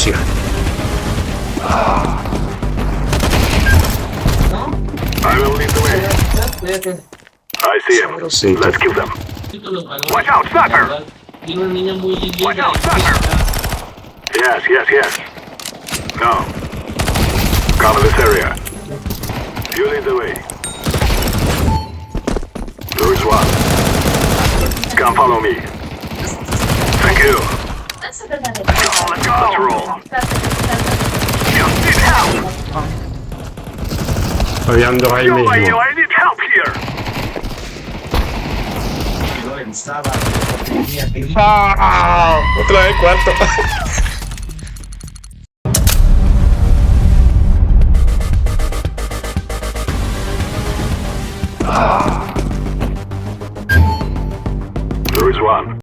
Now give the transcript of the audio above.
missione. I will lead the way. I see him. Let's kill them. Watch out, sniper! Watch out, sniper! Yes. No. Cover this area. You lead the way. Lose one. Come follow me. Thank you. Let's go. Let's roll. You need help! Voy andando ahí Yo, mismo. I need help here! ¡Ah! Otra vez cuarto.